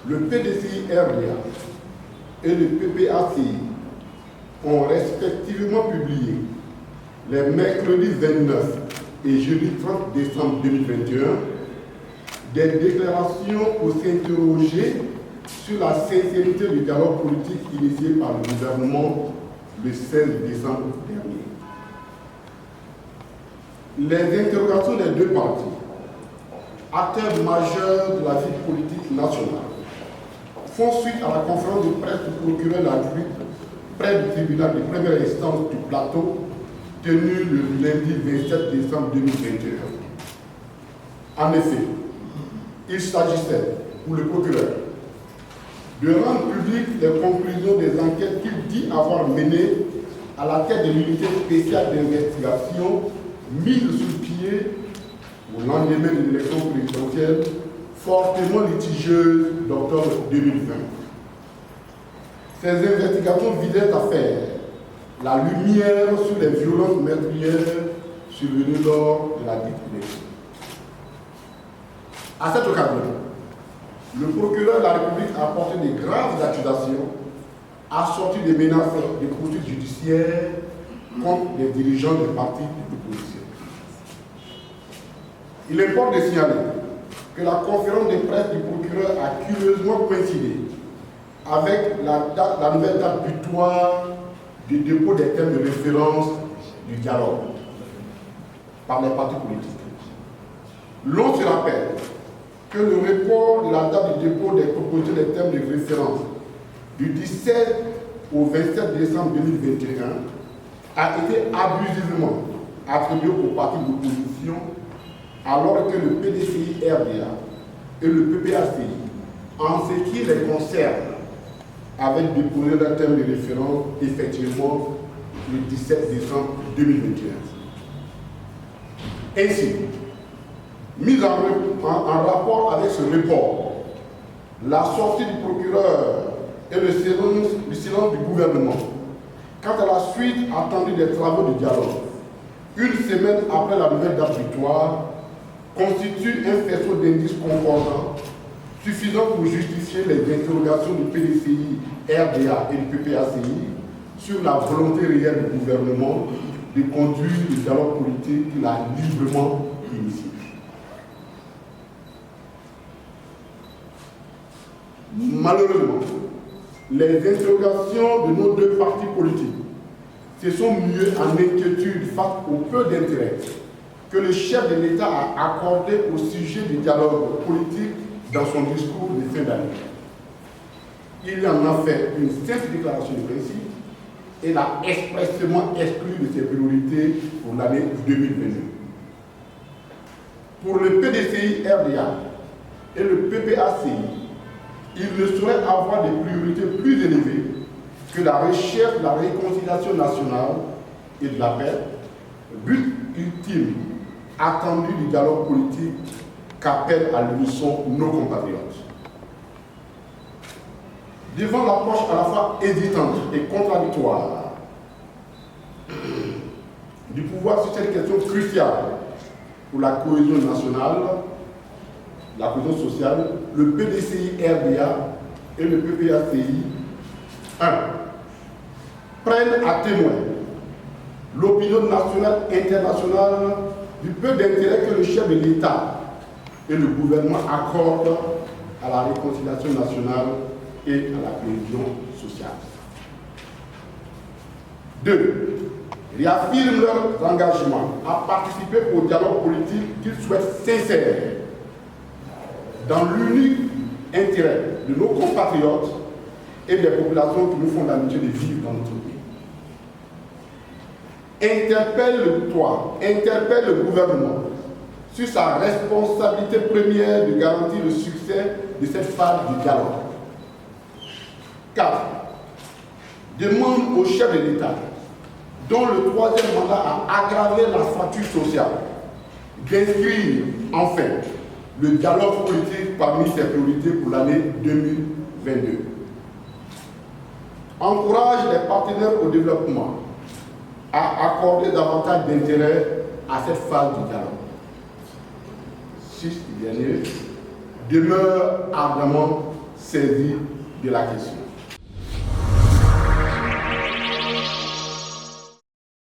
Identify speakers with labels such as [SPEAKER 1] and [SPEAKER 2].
[SPEAKER 1] le PDCI-RDA et le PPACI ont respectivement publié les mercredis 29 et jeudi 30 décembre 2021 des déclarations pour s'interroger sur la sincérité du dialogue politique initié par le gouvernement le 16 décembre dernier. Les interrogations des deux partis, acteurs majeurs de la vie politique nationale, font suite à la conférence de presse du procureur de la République près du tribunal de première instance du Plateau, tenue le lundi 27 décembre 2021. En effet, il s'agissait, pour le procureur, de rendre publiques les conclusions des enquêtes qu'il dit avoir menées à la tête de l'unité spéciale d'investigation mise sur pied au lendemain de l'élection présidentielle fortement litigieuse d'octobre 2020. Ces investigations visaient à faire la lumière sur les violences meurtrières survenues lors de la dite élection. À cette occasion, le procureur de la République a porté de graves accusations assorties des menaces de poursuites judiciaires contre les dirigeants des partis de l'opposition. Il importe de signaler que la conférence de presse du procureur a curieusement coïncidé avec la nouvelle date butoir du dépôt des thèmes de référence du dialogue par les partis politiques. L'on se rappelle que le report de la date du dépôt des propositions des thèmes de référence du 17 au 27 décembre 2021 a été abusivement attribué aux partis d'opposition alors que le PDCI-RDA et le PPACI, en ce qui les concerne, avaient déposé leur thème de référence effectivement le 17 décembre 2021. Ainsi, mis en rapport avec ce report, la sortie du procureur et le silence du gouvernement quant à la suite attendue des travaux de dialogue, une semaine après la nouvelle date butoir, constitue un faisceau d'indices concordants suffisant pour justifier les interrogations du PDCI, RDA et du PPACI sur la volonté réelle du gouvernement de conduire le dialogue politique qu'il a librement initié. Malheureusement, les interrogations de nos deux partis politiques se sont muées en inquiétude face au peu d'intérêt que le chef de l'État a accordé au sujet du dialogue politique dans son discours de fin d'année. Il en a fait une simple déclaration de principe et l'a expressément exclu de ses priorités pour l'année 2022. Pour le PDCI-RDA et le PPACI, il ne saurait avoir des priorités plus élevées que la recherche de la réconciliation nationale et de la paix, but ultime attendu du dialogue politique qu'appellent à l'unisson nos compatriotes. Devant l'approche à la fois hésitante et contradictoire du pouvoir sur cette question cruciale pour la cohésion nationale, la cohésion sociale, le PDCI-RDA et le PPACI, 1. Prennent à témoin l'opinion nationale et internationale du peu d'intérêt que le chef de l'État et le gouvernement accordent à la réconciliation nationale et à la cohésion sociale. 2. Réaffirment leur engagement à participer au dialogue politique qu'ils souhaitent sincère dans l'unique intérêt de nos compatriotes et des populations qui nous font l'amitié de vivre dans notre pays. Interpelle le gouvernement sur sa responsabilité première de garantir le succès de cette phase du dialogue. 4. Demande au chef de l'État, dont le troisième mandat a aggravé la fracture sociale, d'inscrire enfin le dialogue politique parmi ses priorités pour l'année 2022. Encourage les partenaires au développement à accorder davantage d'intérêt à cette phase du dialogue. 6. Dernier, demeure ardemment saisi de la question.